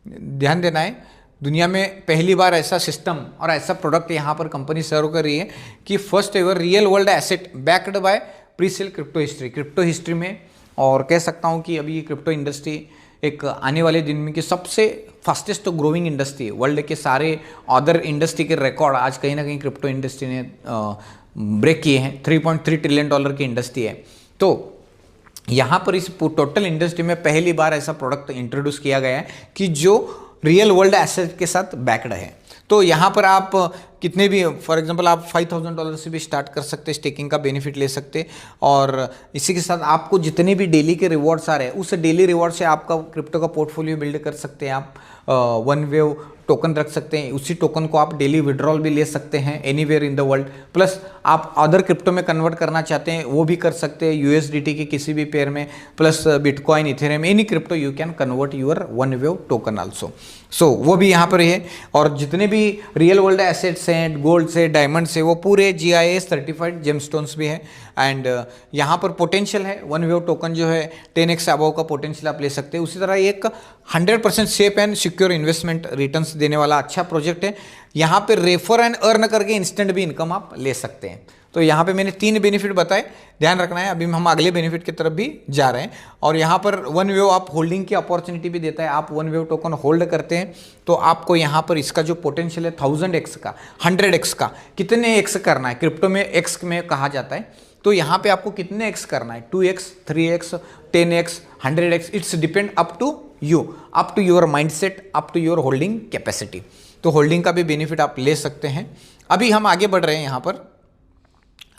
S2: ध्यान देना है, दुनिया में पहली बार ऐसा सिस्टम और ऐसा प्रोडक्ट यहाँ पर कंपनी सर्व कर रही है कि first ever real world asset backed by pre sale crypto history में। और कह सकता हूँ कि अभी क्रिप्टो इंडस्ट्री एक आने वाले दिन में की सबसे फास्टेस्ट ग्रोइंग इंडस्ट्री है। वर्ल्ड के सारे अदर इंडस्ट्री के रिकॉर्ड आज कहीं ना कहीं क्रिप्टो इंडस्ट्री ने ब्रेक किए हैं। $3.3 ट्रिलियन की इंडस्ट्री है। तो यहाँ पर इस टोटल इंडस्ट्री में पहली बार ऐसा प्रोडक्ट इंट्रोड्यूस किया गया है कि जो रियल वर्ल्ड एसेट के साथ बैक्ड है। तो यहाँ पर आप कितने भी, फॉर एग्जांपल आप $5,000 से भी स्टार्ट कर सकते, स्टेकिंग का बेनिफिट ले सकते। और इसी के साथ आपको जितने भी डेली के रिवॉर्ड्स आ रहे हैं उस डेली रिवॉर्ड से आपका क्रिप्टो का पोर्टफोलियो बिल्ड कर सकते हैं। आप वन वेव टोकन रख सकते हैं, उसी टोकन को आप डेली विड्रॉल भी ले सकते हैं anywhere in the world. Plus आप अदर क्रिप्टो में कन्वर्ट करना चाहते हैं वो भी कर सकते हैं, USDT के किसी भी पेयर में, plus bitcoin, ethereum, any crypto you can convert your one wave token also. So वो भी यहाँ पर है। और जितने भी रियल वर्ल्ड एसेट्स हैं, गोल्ड से, डायमंड से, वो पूरे GIS सर्टिफाइड जेमस्टोन्स भी है। एंड यहाँ पर पोटेंशियल है, वन वेव टोकन जो है 10x अबव का पोटेंशियल आप ले सकते हैं। उसी तरह एक 100% safe and secure investment returns देने वाला अच्छा प्रोजेक्ट है। यहाँ पे रेफर एंड अर्न करके इंस्टेंट भी इनकम आप ले सकते हैं। तो यहाँ पे मैंने 3 बेनिफिट बताए, ध्यान रखना है। अभी हम अगले बेनिफिट की तरफ भी जा रहे हैं। और यहाँ पर वन वेव आप होल्डिंग की अपॉर्चुनिटी भी देता है। आप वन वेव टोकन होल्ड करते हैं तो आपको यहाँ पर इसका जो पोटेंशियल है 1000x का, 100x का, कितने x करना है, क्रिप्टो में x में कहा जाता है। तो यहाँ पे आपको कितने x करना है, 2x, 3x, 10x, 100x, it's depend up to you, up to your mindset, up to your holding capacity. तो होल्डिंग का भी बेनिफिट आप ले सकते हैं। अभी हम आगे बढ़ रहे हैं यहाँ पर।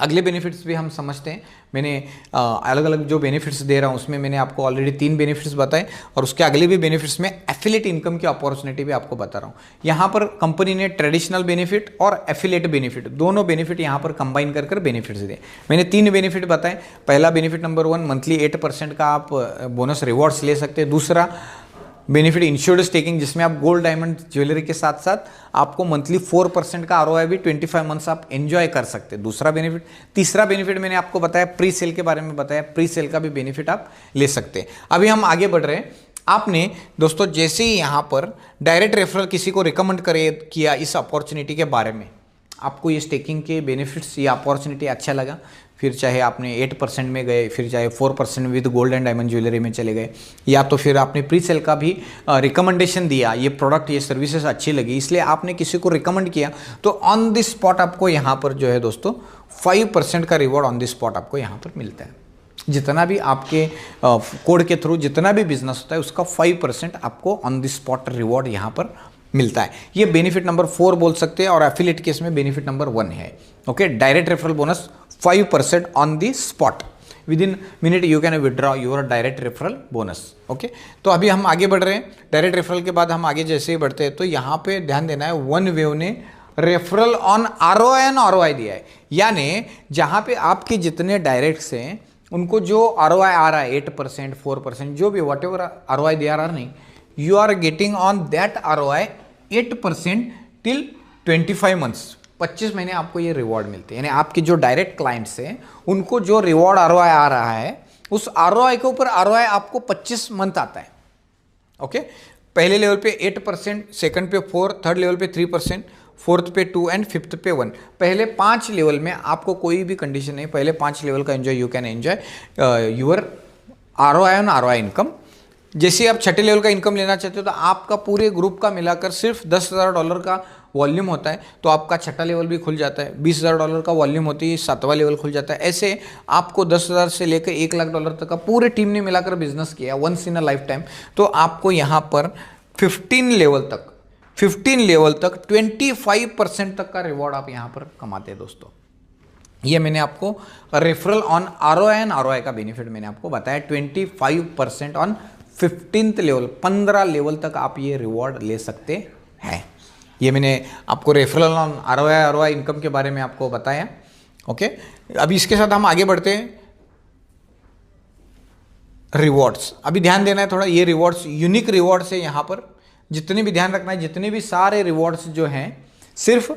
S2: अगले बेनिफिट्स भी हम समझते हैं। मैंने अलग अलग जो बेनिफिट्स दे रहा हूँ उसमें मैंने आपको ऑलरेडी 3 बेनिफिट्स बताए और उसके अगले भी बेनिफिट्स में एफिलिएट इनकम की अपॉर्चुनिटी भी आपको बता रहा हूँ। यहाँ पर कंपनी ने ट्रेडिशनल बेनिफिट और एफिलिएट बेनिफिट दोनों बेनिफिट यहाँ पर कंबाइन कर बेनिफिट्स दिए। मैंने 3 बेनिफिट बताए। पहला बेनिफिट नंबर 1, मंथली 8% का आप बोनस रिवॉर्ड्स ले सकते हैं। दूसरा बेनिफिट इंश्योर्ड स्टेकिंग, जिसमें आप गोल्ड डायमंड ज्वेलरी के साथ साथ आपको मंथली 4% का आरओआई भी 25 मंथ्स आप एंजॉय कर सकते हैं, दूसरा बेनिफिट। तीसरा बेनिफिट मैंने आपको बताया, प्री सेल के बारे में बताया, प्री सेल का भी बेनिफिट आप ले सकते हैं। अभी हम आगे बढ़ रहे हैं। आपने दोस्तों जैसे ही यहाँ पर डायरेक्ट रेफरल किसी को रिकमेंड किया इस अपॉर्चुनिटी के बारे में, आपको ये स्टेकिंग के बेनिफिट्स, ये अपॉर्चुनिटी अच्छा लगा, फिर चाहे आपने 8% में गए, फिर चाहे 4% with gold and diamond jewellery में चले गए, या तो फिर आपने प्री सेल का भी रिकमेंडेशन दिया, ये प्रोडक्ट ये सर्विसेज अच्छी लगी इसलिए आपने किसी को रिकमेंड किया, तो ऑन द स्पॉट आपको यहाँ पर जो है दोस्तों 5% का रिवॉर्ड ऑन द स्पॉट आपको यहाँ पर मिलता है। जितना भी आपके कोड के थ्रू जितना भी बिजनेस होता है उसका 5% आपको ऑन द स्पॉट रिवॉर्ड यहाँ पर मिलता है। ये बेनिफिट नंबर 4 बोल सकते हैं और एफिलिएट केस में बेनिफिट नंबर 1 है। Okay, direct referral bonus 5% on the spot, with in minute you can withdraw your direct referral bonus. Okay, तो अभी हम आगे बढ़ रहे हैं। डायरेक्ट रेफरल के बाद हम आगे जैसे ही बढ़ते हैं तो यहाँ पे ध्यान देना है, वन वेव ने referral on ROI and ROI दिया है, यानी जहाँ पे आपके जितने डायरेक्ट्स हैं उनको जो आरओआई आ रहा है 8%, 4%, जो भी वट एवर आरओआई दे रहा नहीं, you are getting on that ROI 8% till 25 months, 25 महीने आपको ये रिवॉर्ड मिलते हैं। यानी आपके जो डायरेक्ट क्लाइंट्स हैं उनको जो रिवॉर्ड ROI आ रहा है उस ROI के ऊपर ROI आपको 25 मंथ आता है। ओके, पहले लेवल पे 8%, सेकंड पे 4, थर्ड लेवल पे 3%, फोर्थ पे 2 एंड फिफ्थ पे 1। पहले 5 लेवल में आपको कोई भी कंडीशन नहीं, पहले 5 लेवल का enjoy, you can enjoy your ROI on ROI income. जैसे आप छठे लेवल का इनकम लेना चाहते हो तो आपका पूरे ग्रुप का मिलाकर सिर्फ $10,000 का वॉल्यूम होता है, तो आपका छठा लेवल भी खुल जाता है। $20,000 का वॉल्यूम होती है, 7वां लेवल खुल जाता है। ऐसे आपको 10,000 से लेकर $1,00,000 तक का पूरे टीम ने मिलाकर बिजनेस किया once in a lifetime, तो आपको यहाँ पर 15 लेवल तक 25% तक का रिवॉर्ड आप यहाँ पर कमाते हैं दोस्तों। ये मैंने आपको referral on ROI and ROI का बेनिफिट मैंने आपको बताया। 25% ऑन 15th लेवल, 15 लेवल तक आप ये रिवॉर्ड ले सकते हैं। ये मैंने आपको रेफरल ऑन ROI इनकम के बारे में आपको बताया। ओके, अभी इसके साथ हम आगे बढ़ते हैं। रिवॉर्ड्स, अभी ध्यान देना है थोड़ा, ये रिवॉर्ड्स यूनिक रिवॉर्ड्स है। यहाँ पर जितने भी ध्यान रखना है, जितने भी सारे रिवॉर्ड्स जो हैं, सिर्फ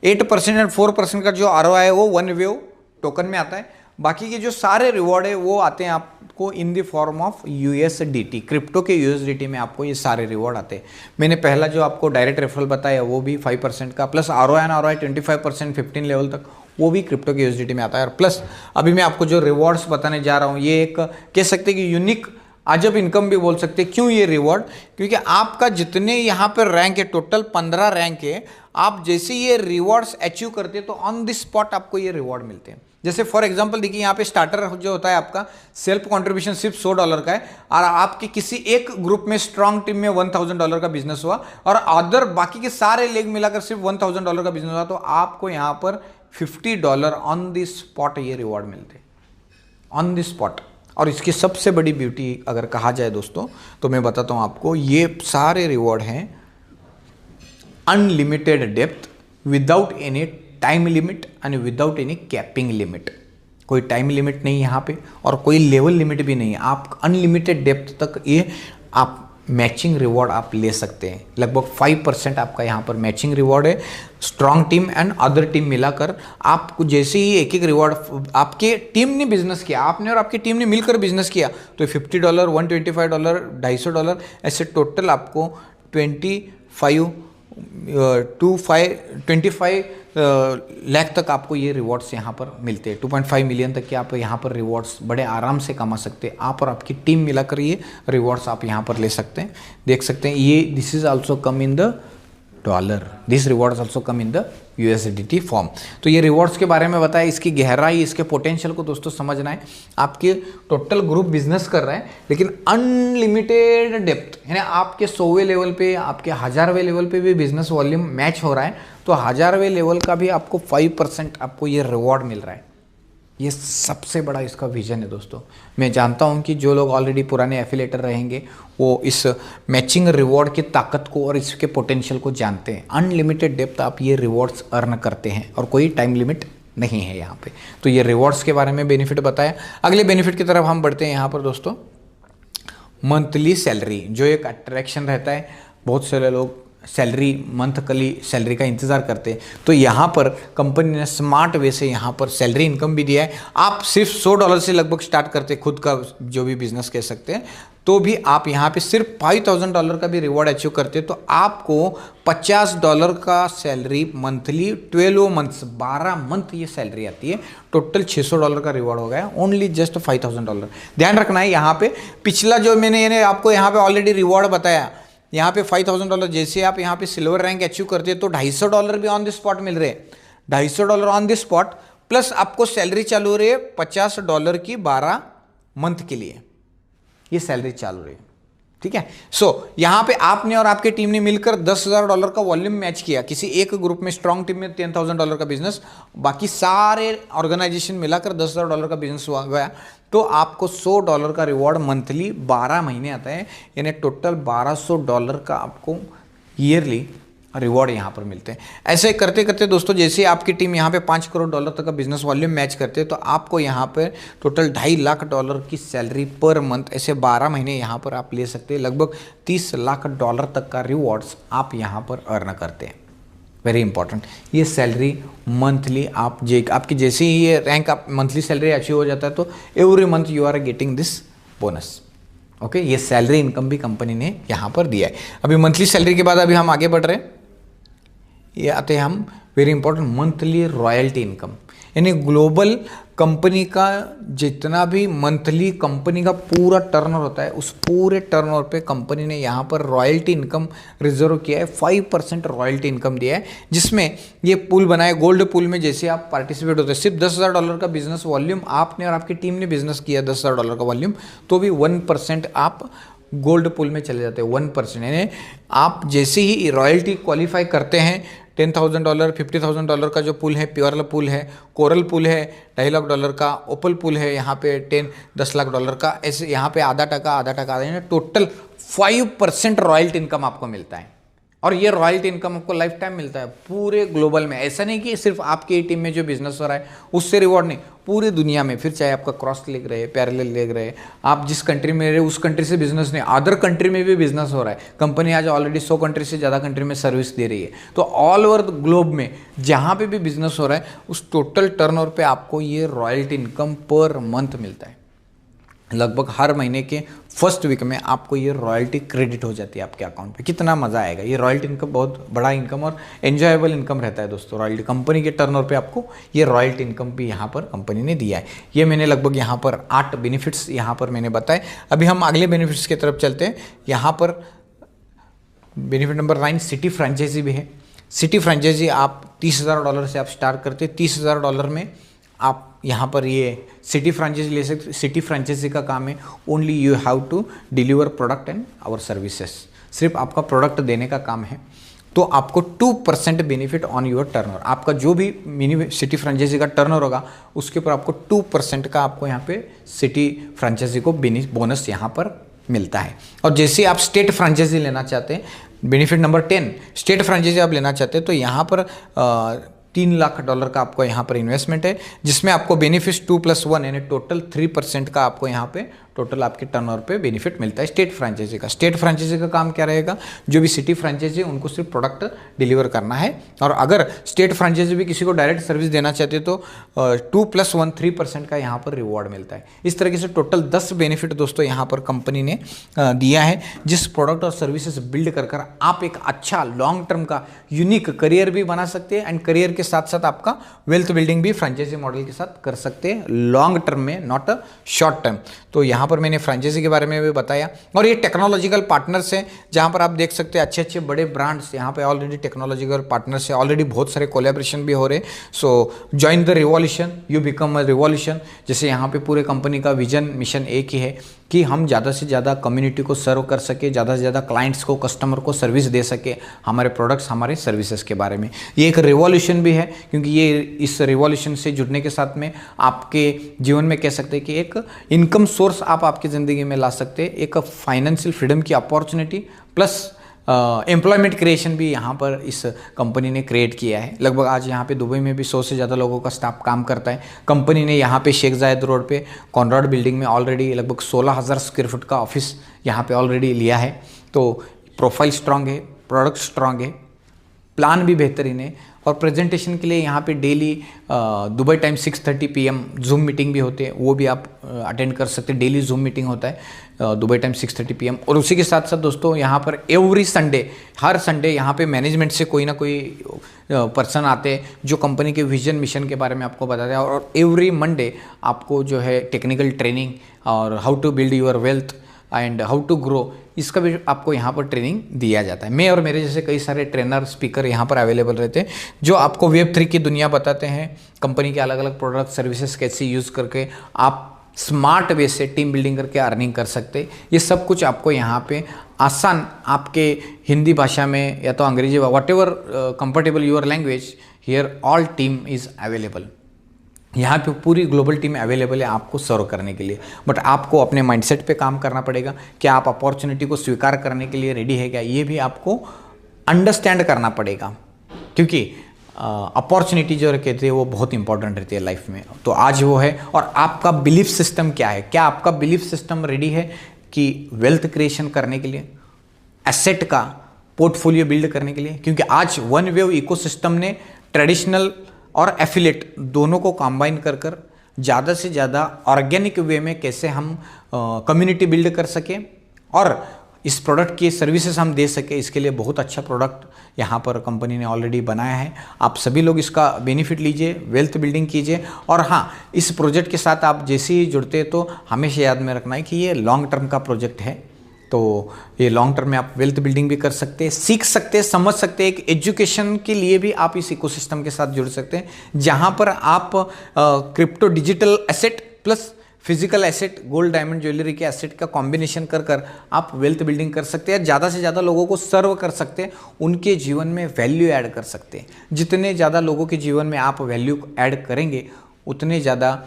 S2: 8% और 4% का जो ROI है वो वन वेव टोकन में आता है। बाकी के जो सारे रिवॉर्ड है वो आते हैं आपको in the form of USDT, crypto के USDT में आपको ये सारे रिवॉर्ड आते हैं। मैंने पहला जो आपको डायरेक्ट रेफरल बताया वो भी 5% का, plus ROI and ROI 25% 15 level तक, वो भी क्रिप्टो के USDT में आता है। और प्लस अभी मैं आपको जो रिवॉर्ड्स बताने जा रहा हूँ ये एक कह सकते हैं कि यूनिक अजब इनकम भी बोल सकते हैं। क्यों ये रिवॉर्ड? क्योंकि आपका जितने यहाँ पर रैंक है, टोटल 15 रैंक है, आप जैसे ये रिवॉर्ड्स अचीव करते हैं तो ऑन द स्पॉट आपको ये रिवॉर्ड मिलते हैं। जैसे फॉर एग्जांपल देखिए, यहाँ पे स्टार्टर जो होता है आपका सेल्फ कंट्रीब्यूशन सिर्फ $100 का है, और आपके किसी एक ग्रुप में स्ट्रांग टीम में $1,000 का बिजनेस हुआ और अदर बाकी के सारे लेग मिलाकर सिर्फ $1,000 का बिजनेस हुआ, तो आपको यहाँ पर $50 ऑन द स्पॉट ये रिवॉर्ड मिलते हैं, ऑन द स्पॉट। और इसकी सबसे बड़ी ब्यूटी अगर कहा जाए दोस्तों तो मैं बताता हूँ आपको, ये सारे रिवॉर्ड हैं unlimited depth, without any time limit and without any capping limit. कोई टाइम लिमिट नहीं यहाँ पे और कोई लेवल लिमिट भी नहीं है। आप अनलिमिटेड डेप्थ तक ये आप मैचिंग रिवॉर्ड आप ले सकते हैं। लगभग 5% आपका यहाँ पर मैचिंग रिवॉर्ड है। Strong team and other team मिलाकर आपको जैसे ही एक एक रिवॉर्ड आपके टीम ने बिजनेस किया, आपने और आपकी टीम ने मिलकर बिजनेस किया, तो $50, $125, $250, ऐसे टोटल आपको 25 लाख तक आपको ये रिवॉर्ड्स यहाँ पर मिलते हैं। 2.5 मिलियन तक के आप यहाँ पर रिवॉर्ड्स बड़े आराम से कमा सकते हैं। आप और आपकी टीम मिलाकर ये रिवॉर्ड्स आप यहाँ पर ले सकते हैं। देख सकते हैं ये this is also come in the dollar, this rewards also come in the USDT form. तो ये रिवॉर्ड्स के बारे में बताया, इसकी गहराई, इसके पोटेंशियल को दोस्तों समझना है। आपके टोटल ग्रुप बिजनेस कर रहा है लेकिन अनलिमिटेड डेप्थ, यानी आपके 100वें लेवल पे, आपके 1000वें लेवल पे भी बिजनेस वॉल्यूम मैच हो रहा है, तो 1000वें लेवल का भी आपको 5% आपको ये रिवॉर्ड मिल रहा है। ये सबसे बड़ा इसका विजन है दोस्तों। मैं जानता हूँ कि जो लोग ऑलरेडी पुराने एफिलेटर रहेंगे वो इस मैचिंग रिवॉर्ड की ताकत को और इसके पोटेंशियल को जानते हैं। अनलिमिटेड डेप्थ आप ये रिवॉर्ड्स अर्न करते हैं और कोई टाइम लिमिट नहीं है यहाँ पे। तो ये रिवॉर्ड्स के बारे में बेनिफिट बताया। अगले बेनिफिट की तरफ हम बढ़ते हैं यहाँ पर दोस्तों। मंथली सैलरी जो एक अट्रैक्शन रहता है, बहुत सारे लोग सैलरी मंथली सैलरी का इंतज़ार करते हैं। तो यहाँ पर कंपनी ने स्मार्ट वे से यहाँ पर सैलरी इनकम भी दिया है। आप सिर्फ $100 से लगभग स्टार्ट करते खुद का जो भी बिजनेस कह सकते हैं, तो भी आप यहाँ पे सिर्फ $5000 का भी रिवॉर्ड अचीव करते हैं तो आपको $50 का सैलरी मंथली 12 मंथ्स 12 मंथ ये सैलरी आती है। टोटल $600 का रिवॉर्ड हो गया, ओनली जस्ट $5000। ध्यान रखना है यहाँ पे पिछला जो मैंने आपको यहाँ पे ऑलरेडी रिवॉर्ड बताया, यहाँ पे $5000 जैसे आप यहाँ पे सिल्वर रैंक अचीव करते हैं तो $250 भी ऑन द स्पॉट मिल रहे हैं। $250 ऑन द स्पॉट प्लस आपको सैलरी चालू हो रही है $50 की 12 मंथ के लिए, ये सैलरी चालू रही है। ठीक है। सो यहाँ पे आपने और आपके टीम ने मिलकर $10,000 का वॉल्यूम मैच किया। किसी एक ग्रुप में स्ट्रॉन्ग टीम में $10,000 का बिजनेस, बाकी सारे ऑर्गेनाइजेशन मिलाकर $10,000 का बिजनेस हुआ गया तो आपको $100 का रिवॉर्ड मंथली 12 महीने आता है, यानी टोटल $1200 का आपको ईयरली रिवॉर्ड यहाँ पर मिलते हैं। ऐसे करते करते दोस्तों जैसे आपकी टीम यहाँ पे $5 करोड़ तक का बिजनेस वॉल्यूम मैच करते हैं तो आपको यहाँ पर टोटल $2.5 लाख की सैलरी पर मंथ, ऐसे 12 महीने यहाँ पर आप ले सकते हैं। लगभग $30 लाख तक का रिवॉर्ड्स आप यहाँ पर अर्न करते हैं। वेरी इंपॉर्टेंट, ये सैलरी मंथली आपकी जैसे ही ये रैंक आप मंथली सैलरी अचीव हो जाता है तो every month you are getting this bonus. Okay, ये सैलरी इनकम भी कंपनी ने यहाँ पर दिया है। अभी मंथली सैलरी के बाद अभी हम आगे बढ़ रहे हैं, ये आते हैं हम very important monthly royalty income. यानी ग्लोबल कंपनी का जितना भी मंथली कंपनी का पूरा टर्नओवर होता है उस पूरे टर्नओवर पे कंपनी ने यहाँ पर रॉयल्टी इनकम रिजर्व किया है। 5% रॉयल्टी इनकम दिया है, जिसमें ये पूल बनाए गोल्ड पूल में जैसे आप पार्टिसिपेट होते हैं। सिर्फ $10,000 का बिजनेस वॉल्यूम आपने और आपकी टीम ने बिजनेस किया $10,000 का वॉल्यूम, तो भी 1% आप गोल्ड पूल में चले जाते हैं। 1% यानी आप जैसे ही रॉयल्टी क्वालिफाई करते हैं $10,000 $50,000 का जो पूल है, प्योरल पूल है, कोरल पूल है $2.5 लाख का, ओपल पूल है यहाँ पे $10 लाख का, ऐसे यहाँ पे आधा टका यानी टोटल 5% रॉयल्टी इनकम आपको मिलता है। और ये रॉयल्टी इनकम आपको लाइफ टाइम मिलता है पूरे ग्लोबल में। ऐसा नहीं कि सिर्फ आपकी टीम में जो बिजनेस हो रहा है उससे रिवॉर्ड नहीं, पूरी दुनिया में। फिर चाहे आपका क्रॉस लेग रहे, पैरेलल लेग रहे, आप जिस कंट्री में रहे उस कंट्री से बिजनेस नहीं, अदर कंट्री में भी बिजनेस हो रहा है। कंपनी आज ऑलरेडी 100 कंट्री से ज़्यादा कंट्री में सर्विस दे रही है। तो ऑल ओवर द ग्लोब में जहाँ पे भी बिजनेस हो रहा है उस टोटल टर्नओवर पे आपको ये रॉयल्टी इनकम पर मंथ मिलता है। लगभग हर महीने के फर्स्ट वीक में आपको ये रॉयल्टी क्रेडिट हो जाती है आपके अकाउंट पे। कितना मज़ा आएगा। ये रॉयल्टी इनकम बहुत बड़ा इनकम और एंजॉयबल इनकम रहता है दोस्तों। रॉयल्टी कंपनी के टर्नओवर पे आपको ये रॉयल्टी इनकम भी यहाँ पर कंपनी ने दिया है। ये मैंने लगभग यहाँ पर 8 बेनिफिट्स यहाँ पर मैंने बताए। अभी हम अगले बेनिफिट्स की तरफ चलते हैं। यहाँ पर बेनिफिट नंबर 9 सिटी फ्रेंचाइजी भी है। सिटी फ्रेंचाइजी आप $30,000 से आप स्टार्ट करते हैं। $30,000 में आप यहाँ पर ये सिटी फ्रेंचाइजी ले सकते। सिटी फ्रेंचाइजी का काम है only you have to deliver product and our services. सिर्फ आपका प्रोडक्ट देने का काम है तो आपको 2% बेनिफिट ऑन योर टर्नओवर। आपका जो भी मिनी सिटी फ्रेंचाइजी का टर्नओवर होगा उसके ऊपर आपको 2% का आपको यहाँ पे सिटी फ्रेंचाइजी को बोनस यहाँ पर मिलता है। और जैसे आप स्टेट फ्रेंचाइजी लेना चाहते हैं, बेनिफिट नंबर 10 स्टेट फ्रेंचाइजी आप लेना चाहते हैं तो यहाँ पर $3 लाख का आपको यहाँ पर इन्वेस्टमेंट है, जिसमें आपको बेनिफिट 2+1 यानी टोटल 3% का आपको यहाँ पे टोटल आपके टर्नओवर पे बेनिफिट मिलता है स्टेट फ्रेंचाइजी का। स्टेट फ्रेंचाइजी का काम क्या रहेगा, जो भी सिटी फ्रेंचाइजी है उनको सिर्फ प्रोडक्ट डिलीवर करना है। और अगर स्टेट फ्रेंचाइजी भी किसी को डायरेक्ट सर्विस देना चाहते हैं तो 2+1 3% का यहाँ पर रिवॉर्ड मिलता है। इस तरीके से टोटल 10 बेनिफिट दोस्तों यहाँ पर कंपनी ने दिया है, जिस प्रोडक्ट और सर्विसेज बिल्ड कर आप एक अच्छा लॉन्ग टर्म का यूनिक करियर भी बना सकते हैं एंड करियर के साथ साथ आपका वेल्थ बिल्डिंग भी फ्रेंचाइजी मॉडल के साथ कर सकते हैं लॉन्ग टर्म में, नॉट अ शॉर्ट टर्म। तो यहाँ यहाँ पर मैंने फ्रेंचाइजी के बारे में भी बताया, और ये टेक्नोलॉजिकल पार्टनर्स हैं जहाँ पर आप देख सकते हैं अच्छे अच्छे बड़े ब्रांड्स यहाँ पे ऑलरेडी टेक्नोलॉजिकल पार्टनर्स है, ऑलरेडी बहुत सारे कोलैबोरेशन भी हो रहे हैं। So join the revolution, you become a revolution. जैसे यहाँ पे पूरे कंपनी का विजन मिशन एक ही है कि हम ज़्यादा से ज़्यादा कम्युनिटी को सर्व कर सके, ज़्यादा से ज़्यादा क्लाइंट्स को, कस्टमर को सर्विस दे सके हमारे प्रोडक्ट्स, हमारे सर्विसेज के बारे में। ये एक रिवॉल्यूशन भी है, क्योंकि ये इस रिवॉल्यूशन से जुड़ने के साथ में आपके जीवन में कह सकते हैं कि एक इनकम सोर्स आप आपकी ज़िंदगी में ला सकते हैं, एक फाइनेंशियल फ्रीडम की अपॉर्चुनिटी प्लस एम्प्लॉयमेंट क्रिएशन भी यहाँ पर इस कंपनी ने क्रिएट किया है। लगभग आज यहाँ पे दुबई में भी 100 से ज़्यादा लोगों का स्टाफ काम करता है। कंपनी ने यहाँ पे शेख जायद रोड पे कॉनराड बिल्डिंग में ऑलरेडी लगभग 16,000 स्क्वायर फुट का ऑफिस यहाँ पे ऑलरेडी लिया है। तो प्रोफाइल स्ट्रांग है, प्रोडक्ट स्ट्रांग है, प्लान भी बेहतरीन है, और प्रेजेंटेशन के लिए यहाँ पे daily Dubai time 6:30 PM zoom meeting भी होते हैं, वो भी आप अटेंड कर सकते हैं। डेली जूम मीटिंग होता है दुबई टाइम 6:30 PM। और उसी के साथ साथ दोस्तों यहाँ पर एवरी संडे, हर संडे यहाँ पे मैनेजमेंट से कोई ना कोई पर्सन आते हैं जो कंपनी के विजन मिशन के बारे में आपको बताते हैं। और एवरी मंडे आपको जो है टेक्निकल ट्रेनिंग और how to build your wealth and how to grow, इसका भी आपको यहाँ पर ट्रेनिंग दिया जाता है। मैं और मेरे जैसे कई सारे ट्रेनर, स्पीकर यहाँ पर अवेलेबल रहते हैं जो आपको Web3 की दुनिया बताते हैं, कंपनी के अलग अलग प्रोडक्ट सर्विसेज कैसे यूज़ करके आप स्मार्ट वे से टीम बिल्डिंग करके अर्निंग कर सकते हैं। ये सब कुछ आपको यहाँ पे आसान, आपके हिंदी भाषा में या तो अंग्रेजी, what ever comfortable your language, here all team is available. यहाँ पे पूरी ग्लोबल टीम अवेलेबल है आपको सर्व करने के लिए। बट आपको अपने माइंडसेट पे काम करना पड़ेगा, क्या आप अपॉर्चुनिटी को स्वीकार करने के लिए रेडी है क्या, ये भी आपको अंडरस्टैंड करना पड़ेगा, क्योंकि अपॉर्चुनिटी जो कहते हैं वो बहुत इंपॉर्टेंट रहती है लाइफ में। तो आज वो है। और आपका बिलीफ सिस्टम क्या है, क्या आपका बिलीफ सिस्टम रेडी है कि वेल्थ क्रिएशन करने के लिए, एसेट का पोर्टफोलियो बिल्ड करने के लिए? क्योंकि आज वन वेव इकोसिस्टम ने ट्रेडिशनल और एफिलेट दोनों को कंबाइन कर कर ज़्यादा से ज़्यादा ऑर्गेनिक वे में कैसे हम कम्युनिटी बिल्ड कर सकें और इस प्रोडक्ट की सर्विसेज हम दे सके, इसके लिए बहुत अच्छा प्रोडक्ट यहाँ पर कंपनी ने ऑलरेडी बनाया है। आप सभी लोग इसका बेनिफिट लीजिए, वेल्थ बिल्डिंग कीजिए। और हाँ, इस प्रोजेक्ट के साथ आप जैसे ही जुड़ते हैं तो हमेशा याद में रखना है कि ये लॉन्ग टर्म का प्रोजेक्ट है। तो ये लॉन्ग टर्म में आप वेल्थ बिल्डिंग भी कर सकते हैं, सीख सकते हैं, समझ सकते हैं। एक एजुकेशन के लिए भी आप इस इकोसिस्टम के साथ जुड़ सकते हैं, जहाँ पर आप crypto digital asset plus physical asset, gold diamond jewellery के एसेट का कॉम्बिनेशन कर कर आप वेल्थ बिल्डिंग कर सकते हैं। ज़्यादा से ज़्यादा लोगों को सर्व कर सकते हैं, उनके जीवन में वैल्यू ऐड कर सकते हैं। जितने ज़्यादा लोगों के जीवन में आप वैल्यू ऐड करेंगे उतने ज़्यादा